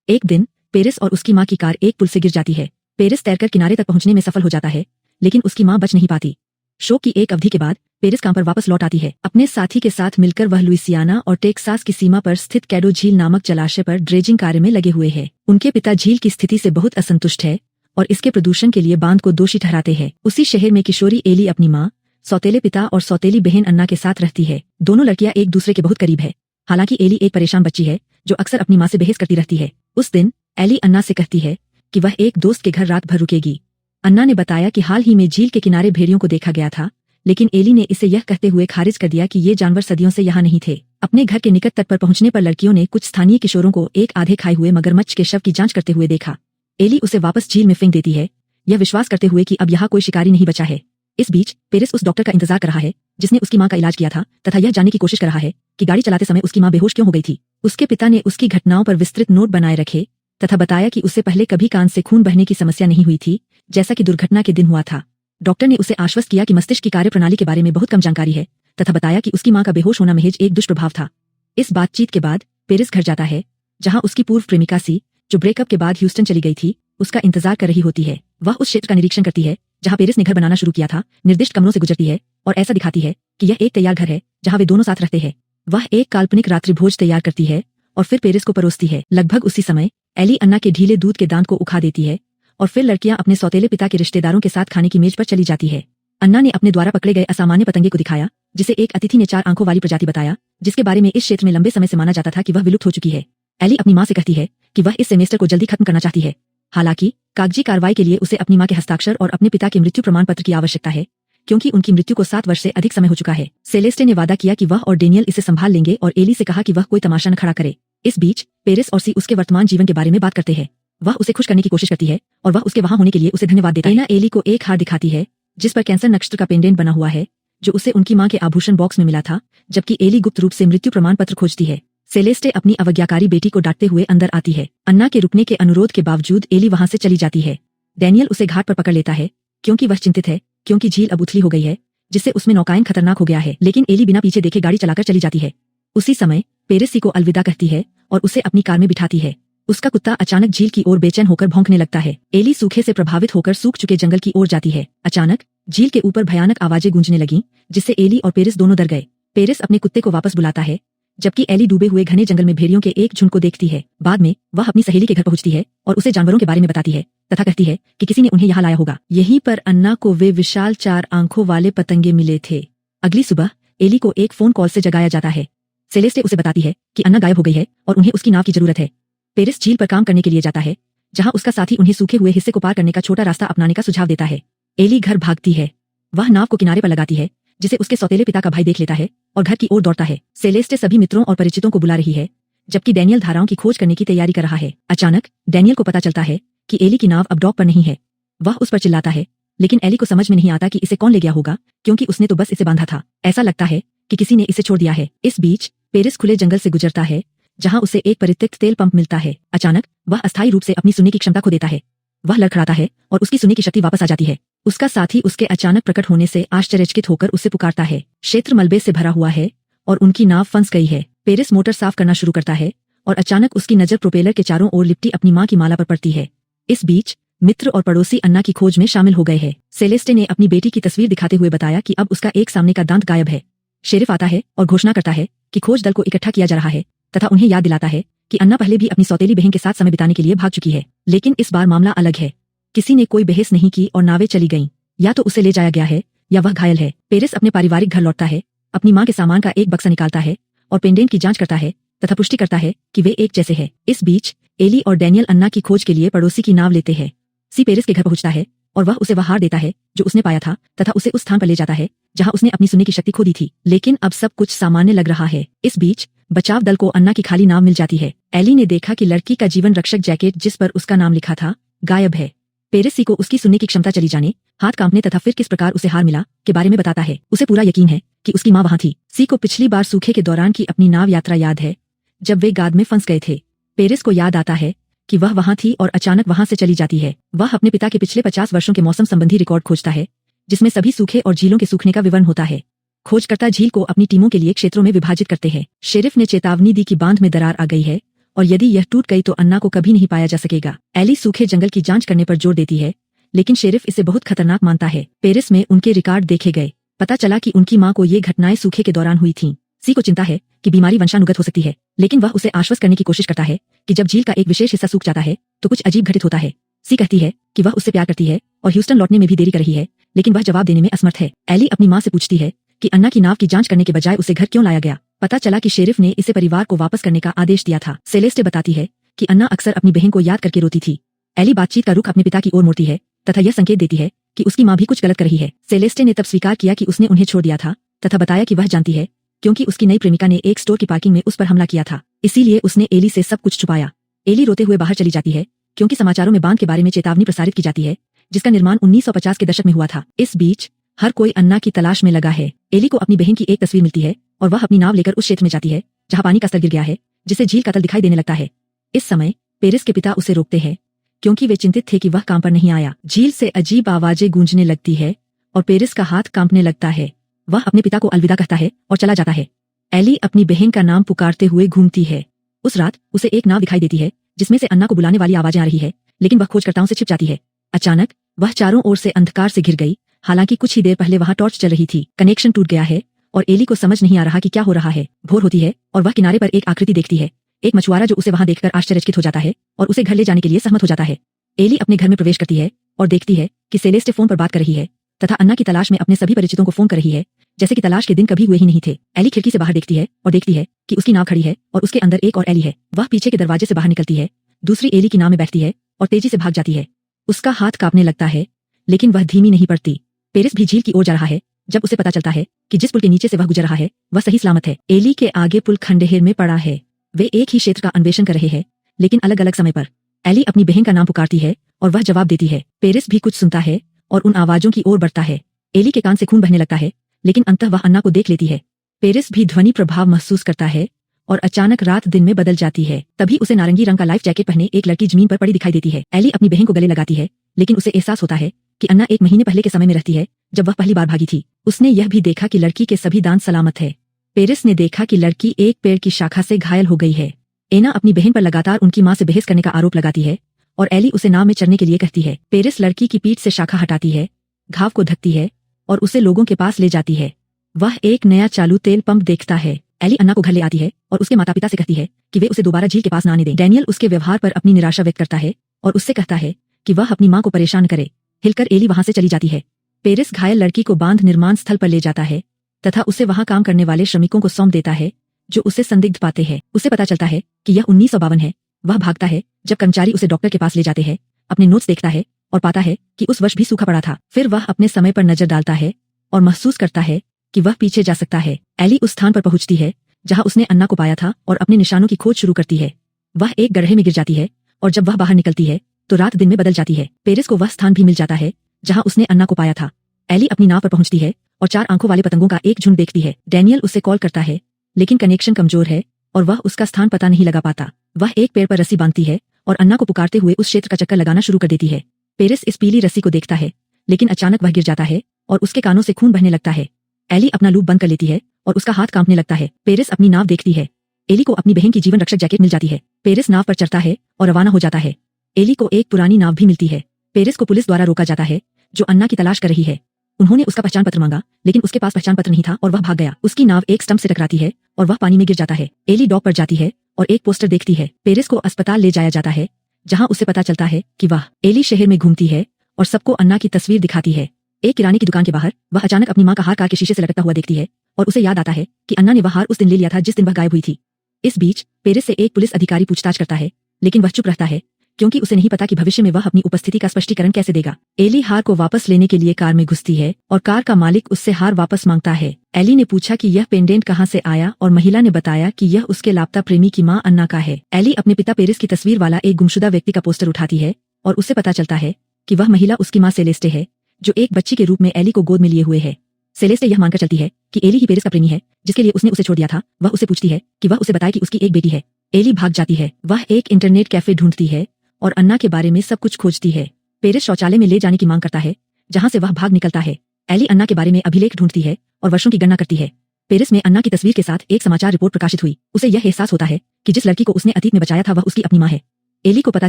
एक दिन पेरिस और उसकी माँ की कार एक पुल से गिर जाती है। पेरिस तैरकर किनारे तक पहुंचने में सफल हो जाता है, लेकिन उसकी माँ बच नहीं पाती। शो की एक अवधि के बाद पेरिस काम पर वापस लौट आती है। अपने साथी के साथ मिलकर वह लुइसियाना और टेक्सास की सीमा पर स्थित कैडो झील नामक जलाशय पर ड्रेजिंग कार्य में लगे हुए हैं। उनके पिता झील की स्थिति से बहुत असंतुष्ट है और इसके प्रदूषण के लिए बांध को दोषी ठहराते हैं। उसी शहर में किशोरी एली अपनी माँ, सौतेले पिता और सौतेली बहन अन्ना के साथ रहती है। दोनों लड़कियां एक दूसरे के बहुत करीब है। हालांकि एली एक परेशान बच्ची है जो अक्सर अपनी माँ से बहस करती रहती है। उस दिन एली अन्ना से कहती है कि वह एक दोस्त के घर रात भर रुकेगी। अन्ना ने बताया कि हाल ही में झील के किनारे भेड़ियों को देखा गया था, लेकिन एली ने इसे यह कहते हुए खारिज कर दिया कि ये जानवर सदियों से यहाँ नहीं थे। अपने घर के निकट तट पर पहुंचने पर लड़कियों ने कुछ स्थानीय किशोरों को एक आधे खाए हुए मगरमच्छ के शव की जांच करते हुए देखा। एली उसे वापस झील में फेंक देती है, यह विश्वास करते हुए कि अब यहाँ कोई शिकारी नहीं बचा है। इस बीच पेरिस उस डॉक्टर का इंतजार कर रहा है जिसने उसकी माँ का इलाज किया था तथा यह जानने की कोशिश कर रहा है कि गाड़ी चलाते समय उसकी माँ बेहोश क्यों हो गई थी। उसके पिता ने उसकी घटनाओं पर विस्तृत नोट बनाए रखे तथा बताया कि उसे पहले कभी कान से खून बहने की समस्या नहीं हुई थी, जैसा कि दुर्घटना के दिन हुआ था। डॉक्टर ने उसे आश्वस्त किया कि मस्तिष्क की कार्यप्रणाली के बारे में बहुत कम जानकारी है तथा बताया कि उसकी माँ का बेहोश होना महज एक दुष्प्रभाव था। इस बातचीत के बाद पेरिस घर जाता है, जहाँ उसकी पूर्व प्रेमिका सी, जो ब्रेकअप के बाद ह्यूस्टन चली गई थी, उसका इंतजार कर रही होती है। वह उस क्षेत्र का निरीक्षण करती है जहाँ पेरिस ने घर बनाना शुरू किया था, निर्दिष्ट कमरों से गुजरती है और ऐसा दिखाती है कि यह एक तैयार घर है जहाँ वे दोनों साथ रहते हैं। वह एक काल्पनिक रात्रि भोज तैयार करती है और फिर पेरिस को परोसती है। लगभग उसी समय एली अन्ना के ढीले दूध के दांत को उखा देती है और फिर लड़कियां अपने सौतेले पिता के रिश्तेदारों के साथ खाने की मेज पर चली जाती है। अन्ना ने अपने द्वारा पकड़े गए असामान्य पतंगे को दिखाया, जिसे एक अतिथि ने 4 आंखों वाली प्रजाति बताया, जिसके बारे में इस क्षेत्र में लंबे समय से माना जाता था कि वह विलुप्त हो चुकी है। एली अपनी माँ से कहती है कि वह इस सेमेस्टर को जल्दी खत्म करना चाहती है। हालांकि कागजी कार्रवाई के लिए उसे अपनी माँ के हस्ताक्षर और अपने पिता के मृत्यु प्रमाण पत्र की आवश्यकता है, क्योंकि उनकी मृत्यु को 7 वर्ष से अधिक समय हो चुका है। सेलेस्टे ने वादा किया कि वह और डेनियल इसे संभाल लेंगे और एली से कहा कि वह कोई तमाशा न खड़ा करे। इस बीच पेरिस और सी उसके वर्तमान जीवन के बारे में बात करते हैं। वह उसे खुश करने की कोशिश करती है और वह उसके वहां होने के लिए उसे धन्यवाद देता है। एना एली को एक हार दिखाती है जिस पर कैंसर नक्षत्र का पेंडेंट बना हुआ है, जो उसे उनकी मां के आभूषण बॉक्स में मिला था, जबकि एली गुप्त रूप से मृत्यु प्रमाण पत्र खोजती है। सेलेस्टे अपनी अवज्ञाकारी बेटी को डांटते हुए अंदर आती है। अन्ना के रुकने के अनुरोध के बावजूद एली वहां से चली जाती है। डेनियल उसे घाट पर पकड़ लेता है क्योंकि वह चिंतित है, क्योंकि झील अब उथली हो गई है, जिससे उसमें नौकायन खतरनाक हो गया है। लेकिन एली बिना पीछे देखे गाड़ी चलाकर चली जाती है। उसी समय पेरिस सी को अलविदा कहती है और उसे अपनी कार में बिठाती है। उसका कुत्ता अचानक झील की ओर बेचैन होकर भौंकने लगता है। एली सूखे से प्रभावित होकर सूख चुके जंगल की ओर जाती है। अचानक झील के ऊपर भयानक आवाजें गूंजने लगीं, जिससे एली और पेरिस दोनों डर गए। पेरिस अपने कुत्ते को वापस बुलाता है, जबकि एली डूबे हुए घने जंगल में भेड़ियों के एक झुंड को देखती है। बाद में वह अपनी सहेली के घर पहुंचती है और उसे जानवरों के बारे में बताती है तथा कहती है कि किसी ने उन्हें यहाँ लाया होगा। यहीं पर अन्ना को वे विशाल 4 आंखों वाले पतंगे मिले थे। अगली सुबह एली को एक फोन कॉल से जगाया जाता है। सेलेस्टे उसे बताती है कि अन्ना गायब हो गई है और उन्हें उसकी नाव की जरूरत है। पेरिस झील पर काम करने के लिए जाता है, जहाँ उसका साथी उन्हें सूखे हुए हिस्से को पार करने का छोटा रास्ता अपनाने का सुझाव देता है। एली घर भागती है। वह नाव को किनारे पर लगाती है, जिसे उसके सौतेले पिता का भाई देख लेता है और घर की ओर दौड़ता है। सेलेस्टे सभी मित्रों और परिचितों को बुला रही है, जबकि डेनियल धाराओं की खोज करने की तैयारी कर रहा है। अचानक डेनियल को पता चलता है कि एली की नाव अब डॉक पर नहीं है। वह उस पर चिल्लाता है, लेकिन एली को समझ में नहीं आता कि इसे कौन ले गया होगा, क्योंकि उसने तो बस इसे बांधा था। ऐसा लगता है कि किसी ने इसे छोड़ दिया है। इस बीच पेरिस खुले जंगल से गुजरता है, जहाँ उसे एक परित्यक्त तेल पंप मिलता है। अचानक वह अस्थायी रूप से अपनी सुनने की क्षमता खो देता है। वह लड़खड़ाता है और उसकी सुनने की शक्ति वापस आ जाती है। उसका साथी उसके अचानक प्रकट होने से आश्चर्यचकित होकर उसे पुकारता है। क्षेत्र मलबे से भरा हुआ है और उनकी नाव फंस गई है। पेरिस मोटर साफ करना शुरू करता है और अचानक उसकी नजर प्रोपेलर के चारों ओर लिपटी अपनी माँ की माला पर पड़ती है। इस बीच मित्र और पड़ोसी अन्ना की खोज में शामिल हो गए हैं। सेलेस्टे ने अपनी बेटी की तस्वीर दिखाते हुए बताया कि अब उसका एक सामने का दांत गायब है। शेरिफ आता है और घोषणा करता है कि खोज दल को इकट्ठा किया जा रहा है तथा उन्हें याद दिलाता है कि अन्ना पहले भी अपनी सौतेली बहन के साथ समय बिताने के लिए भाग चुकी है। लेकिन इस बार मामला अलग है। किसी ने कोई बहस नहीं की और नावें चली गईं। या तो उसे ले जाया गया है या वह घायल है। पेरिस अपने पारिवारिक घर लौटता है, अपनी माँ के सामान का एक बक्सा निकालता है और पेंडेंट की जांच करता है तथा पुष्टि करता है कि वे एक जैसे हैं। इस बीच एली और डेनियल अन्ना की खोज के लिए पड़ोसी की नाव लेते हैं। सी पेरिस के घर पहुंचता है और वह उसे वह हार देता है जो उसने पाया था तथा उसे उस स्थान पर ले जाता है जहां उसने अपनी सुनने की शक्ति खो दी थी। लेकिन अब सब कुछ सामान्य लग रहा है। इस बीच बचाव दल को अन्ना की खाली नाव मिल जाती है। एली ने देखा कि लड़की का जीवन रक्षक जैकेट, जिस पर उसका नाम लिखा था, गायब है। पेरिस सी को उसकी सुनने की क्षमता चली जाने, हाथ कांपने तथा फिर किस प्रकार उसे हार मिला के बारे में बताता है। उसे पूरा यकीन है कि उसकी माँ वहाँ थी। सी को पिछली बार सूखे के दौरान की अपनी नाव यात्रा याद है, जब वे गाद में फंस गए थे। पेरिस को याद आता है कि वह वहाँ थी और अचानक वहाँ से चली जाती है। वह अपने पिता के पिछले 50 वर्षों के मौसम संबंधी रिकॉर्ड खोजता है, जिसमें सभी सूखे और झीलों के सूखने का विवरण होता है। खोजकर्ता झील को अपनी टीमों के लिए क्षेत्रों में विभाजित करते हैं। शेरिफ ने चेतावनी दी कि बांध में दरार आ गई है और यदि यह टूट गई तो अन्ना को कभी नहीं पाया जा सकेगा। एली सूखे जंगल की जांच करने पर जोर देती है, लेकिन शेरिफ इसे बहुत खतरनाक मानता है। पेरिस में उनके रिकॉर्ड देखे गए, पता चला कि उनकी मां को ये घटनाएं सूखे के दौरान हुई थीं। सी को चिंता है कि बीमारी वंशानुगत हो सकती है, लेकिन वह उसे आश्वस्त करने की कोशिश करता है कि जब झील का एक विशेष हिस्सा सूख जाता है तो कुछ अजीब घटित होता है। सी कहती है कि वह उससे प्यार करती है और ह्यूस्टन लौटने में भी देरी कर रही है, लेकिन वह जवाब देने में असमर्थ है। एली अपनी मां से पूछती है कि अन्ना की नाव की जांच करने के बजाय उसे घर क्यों लाया गया। पता चला कि शेरिफ ने इसे परिवार को वापस करने का आदेश दिया था। सेलेस्टे बताती है कि अन्ना अक्सर अपनी बहन को याद करके रोती थी। एली बातचीत का रुख अपने पिता की ओर मोड़ती है तथा यह संकेत देती है कि उसकी मां भी कुछ गलत कर रही है। सेलेस्टे ने तब स्वीकार किया कि उसने उन्हें छोड़ दिया था तथा बताया कि वह जानती है क्योंकि उसकी नई प्रेमिका ने एक स्टोर की पार्किंग में उस पर हमला किया था, इसीलिए उसने एली से सब कुछ छुपाया। एली रोते हुए बाहर चली जाती है क्योंकि समाचारों में बांध के बारे में चेतावनी प्रसारित की जाती है जिसका निर्माण 1950 के दशक में हुआ था। इस बीच हर कोई अन्ना की तलाश में लगा है। एली को अपनी बहन की एक तस्वीर मिलती है और वह अपनी नाव लेकर उस क्षेत्र में जाती है जहां पानी का स्तर गिर गया है, जिससे झील का तल दिखाई देने लगता है। इस समय पेरिस के पिता उसे रोकते हैं क्योंकि वे चिंतित थे कि वह काम पर नहीं आया। झील से अजीब आवाजें गूंजने लगती है और पेरिस का हाथ कांपने लगता है। वह अपने पिता को अलविदा कहता है और चला जाता है। एली अपनी बहन का नाम पुकारते हुए घूमती है। उस रात उसे एक नाव दिखाई देती है जिसमें से अन्ना को बुलाने वाली आवाजें आ रही है, लेकिन वह खोजकर्ताओं से छिप जाती है। अचानक वह चारों ओर से अंधकार से घिर गई। हालांकि कुछ ही देर पहले वहां टॉर्च चल रही थी। कनेक्शन टूट गया है और एली को समझ नहीं आ रहा कि क्या हो रहा है। भोर होती है और वह किनारे पर एक आकृति देखती है, एक मछुआरा जो उसे वहां देखकर आश्चर्यचकित हो जाता है और उसे घर ले जाने के लिए सहमत हो जाता है। एली अपने घर में प्रवेश करती है और देखती है कि सेलेस्टे फोन पर बात कर रही है तथा अन्ना की तलाश में अपने सभी परिचितों को फोन कर रही है, जैसे कि तलाश के दिन कभी हुए ही नहीं थे। एली खिड़की से बाहर देखती है और देखती है कि उसकी नाव खड़ी है और उसके अंदर एक और एली है। वह पीछे के दरवाजे से बाहर निकलती है, दूसरी एली की नाव में बैठती है और तेजी से भाग जाती है। उसका हाथ कांपने लगता है, लेकिन वह धीमी नहीं पड़ती। पेरिस भी झील की ओर जा रहा है जब उसे पता चलता है कि जिस पुल के नीचे से वह गुजर रहा है वह सही सलामत है। एली के आगे पुल खंडहर में पड़ा है। वे एक ही क्षेत्र का अन्वेषण कर रहे हैं, लेकिन अलग अलग समय पर। एली अपनी बहन का नाम पुकारती है और वह जवाब देती है। पेरिस भी कुछ सुनता है और उन आवाजों की ओर बढ़ता है। एली के कान से खून बहने लगता है, लेकिन अंततः वह अन्ना को देख लेती है। पेरिस भी ध्वनि प्रभाव महसूस करता है और अचानक रात दिन में बदल जाती है। तभी उसे नारंगी रंग का लाइफ जैकेट पहने एक लड़की जमीन पर पड़ी दिखाई देती है। एली अपनी बहन को गले लगाती है, लेकिन उसे एहसास होता है कि अन्ना 1 महीने पहले के समय में रहती है जब वह पहली बार भागी थी। उसने यह भी देखा कि लड़की के सभी दांत सलामत है। पेरिस ने देखा कि लड़की एक पेड़ की शाखा से घायल हो गई है। एना अपनी बहन पर लगातार उनकी मां से बहस करने का आरोप लगाती है और एली उसे नाव में चढ़ने के लिए कहती है। पेरिस लड़की की पीठ से शाखा हटाती है, घाव को ढकती है और उसे लोगों के पास ले जाती है। वह एक नया चालू तेल पंप देखता है। एली अन्ना को घर ले आती है और उसके माता पिता से कहती है कि वे उसे दोबारा झील के पास न आने दें। डैनियल उसके व्यवहार पर अपनी निराशा व्यक्त करता है और उससे कहता है कि वह अपनी मां को परेशान करे। हिलकर एली वहां से चली जाती है। पेरिस घायल लड़की को बांध निर्माण स्थल पर ले जाता है तथा उसे वहां काम करने वाले श्रमिकों को सौंप देता है जो उसे संदिग्ध पाते हैं। उसे पता चलता है कि यह 1952 है। वह भागता है जब कर्मचारी उसे डॉक्टर के पास ले जाते हैं, अपने नोट्स देखता है और पाता है कि उस वर्ष भी सूखा पड़ा था। फिर वह अपने समय पर नजर डालता है और महसूस करता है कि वह पीछे जा सकता है। एली उस स्थान पर पहुंचती है जहां उसने अन्ना को पाया था और अपने निशानों की खोज शुरू करती है। वह एक गड्ढे में गिर जाती है और जब वह बाहर निकलती है तो रात दिन में बदल जाती है। पेरिस को वह स्थान भी मिल जाता है जहां उसने अन्ना को पाया था। एली अपनी नाव पर पहुंचती है और 4 आंखों वाले पतंगों का एक झुंड देखती है। डैनियल उसे कॉल करता है, लेकिन कनेक्शन कमजोर है और वह उसका स्थान पता नहीं लगा पाता। वह एक पेड़ पर रस्सी बांधती है और अन्ना को पुकारते हुए उस क्षेत्र का चक्कर लगाना शुरू कर देती है। पेरिस इस पीली रस्सी को देखता है, लेकिन अचानक वह गिर जाता है और उसके कानों से खून बहने लगता है। एली अपना लूप बंद कर लेती है और उसका हाथ कांपने लगता है। पेरिस अपनी नाव देखती है। एली को अपनी बहन की जीवन रक्षक जैकेट मिल जाती है। पेरिस नाव पर चढ़ता है और रवाना हो जाता है। एली को एक पुरानी नाव भी मिलती है। पेरिस को पुलिस द्वारा रोका जाता है जो अन्ना की तलाश कर रही है। उन्होंने उसका पहचान पत्र मांगा, लेकिन उसके पास पहचान पत्र नहीं था और वह भाग गया। उसकी नाव एक स्टंप से टकराती है और वह पानी में गिर जाता है। एली डॉक पर जाती है और एक पोस्टर देखती है। पेरिस को अस्पताल ले जाया जाता है जहां उसे पता चलता है कि वह एली शहर में घूमती है और सबको अन्ना की तस्वीर दिखाती है। एक किराने की दुकान के बाहर वह अचानक अपनी मां का हार कार के शीशे से लटकता हुआ देखती है और उसे याद आता है कि अन्ना ने वह हार उस दिन ले लिया था जिस दिन वह गायब हुई थी। इस बीच पेरिस से एक पुलिस अधिकारी पूछताछ करता है, लेकिन वह चुप रहता है क्योंकि उसे नहीं पता कि भविष्य में वह अपनी उपस्थिति का स्पष्टीकरण कैसे देगा। एली हार को वापस लेने के लिए कार में घुसती है और कार का मालिक उससे हार वापस मांगता है। एली ने पूछा कि यह पेंडेंट कहां से आया और महिला ने बताया कि यह उसके लापता प्रेमी की मां अन्ना का है। एली अपने पिता पेरिस की तस्वीर वाला एक गुमशुदा व्यक्ति का पोस्टर उठाती है और उससे पता चलता है कि वह महिला उसकी मां सेलेस्टे है, जो एक बच्ची के रूप में एली को गोद में लिए हुए है। सेलेस्टे यह मानकर चलती है कि एली ही पेरिस का प्रेमी है जिसके लिए उसने उसे छोड़ दिया था। वह उसे पूछती है कि वह उसे बताए कि उसकी एक बेटी है। एली भाग जाती है। वह एक इंटरनेट कैफे ढूंढती है और अन्ना के बारे में सब कुछ खोजती है। पेरिस शौचालय में ले जाने की मांग करता है, जहां से वह भाग निकलता है। एली अन्ना के बारे में अभिलेख ढूंढती है और वर्षों की गणना करती है। पेरिस में अन्ना की तस्वीर के साथ एक समाचार रिपोर्ट प्रकाशित हुई। उसे यह एहसास होता है कि जिस लड़की को उसने अतीत में बचाया था वह उसकी अपनी माँ है। एली को पता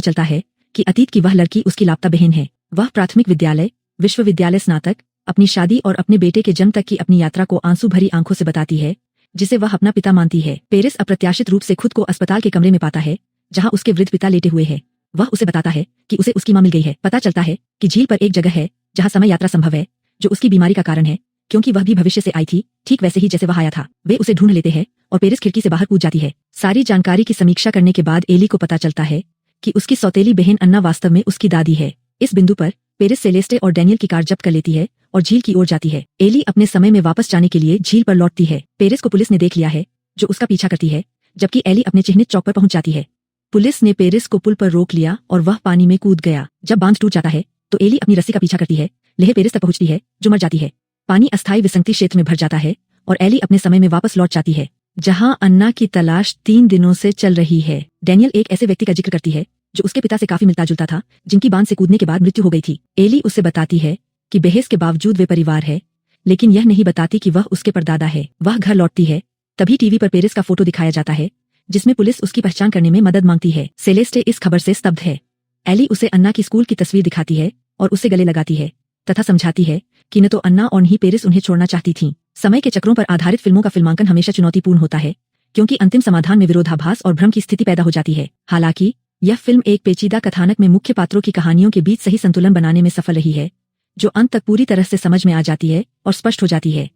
चलता है कि अतीत की वह लड़की उसकी लापता बहन है। वह प्राथमिक विद्यालय, विश्वविद्यालय, स्नातक, अपनी शादी और अपने बेटे के जन्म तक की अपनी यात्रा को आंसू भरी आंखों से बताती है, जिसे वह अपना पिता मानती है। पेरिस अप्रत्याशित रूप से खुद को अस्पताल के कमरे में पाता है जहां उसके वृद्ध पिता लेटे हुए हैं। वह उसे बताता है कि उसे उसकी मां मिल गई है। पता चलता है कि झील पर एक जगह है जहां समय यात्रा संभव है, जो उसकी बीमारी का कारण है, क्योंकि वह भी भविष्य से आई थी, ठीक वैसे ही जैसे वह आया था। वे उसे ढूंढ लेते हैं और पेरिस खिड़की से बाहर कूद जाती है। सारी जानकारी की समीक्षा करने के बाद एली को पता चलता है कि उसकी सौतेली बहन अन्ना वास्तव में उसकी दादी है। इस बिंदु पर पेरिस सेलेस्टे और डैनियल की कार जब्त कर लेती है और झील की ओर जाती है। एली अपने समय में वापस जाने के लिए झील पर लौटती है। पेरिस को पुलिस ने देख लिया है, जो उसका पीछा करती है, जबकि एली अपने चिह्नित चौक पर पहुंच जाती है। पुलिस ने पेरिस को पुल पर रोक लिया और वह पानी में कूद गया। जब बांध टूट जाता है तो एली अपनी रस्सी का पीछा करती है। लेह पेरिस तक पहुंचती है, जो मर जाती है। पानी अस्थायी विसंगति क्षेत्र में भर जाता है और एली अपने समय में वापस लौट जाती है, जहां अन्ना की तलाश 3 दिनों से चल रही है। डैनियल एक ऐसे व्यक्ति का जिक्र करती है जो उसके पिता से काफी मिलता जुलता था, जिनकी बांध से कूदने के बाद मृत्यु हो गई थी। एली उसे बताती है कि बहस के बावजूद वे परिवार है, लेकिन यह नहीं बताती कि वह उसके परदादा है। वह घर लौटती है, तभी टीवी पर पेरिस का फोटो दिखाया जाता है, जिसमें पुलिस उसकी पहचान करने में मदद मांगती है। सेलेस्टे इस खबर से स्तब्ध है। एली उसे अन्ना की स्कूल की तस्वीर दिखाती है और उसे गले लगाती है तथा समझाती है कि न तो अन्ना और न ही पेरिस उन्हें छोड़ना चाहती थीं। समय के चक्रों पर आधारित फिल्मों का फिल्मांकन हमेशा चुनौतीपूर्ण होता है, क्योंकि अंतिम समाधान में विरोधाभास और भ्रम की स्थिति पैदा हो जाती है। हालांकि यह फिल्म एक पेचीदा कथानक में मुख्य पात्रों की कहानियों के बीच सही संतुलन बनाने में सफल रही है, जो अंत तक पूरी तरह से समझ में आ जाती है और स्पष्ट हो जाती है।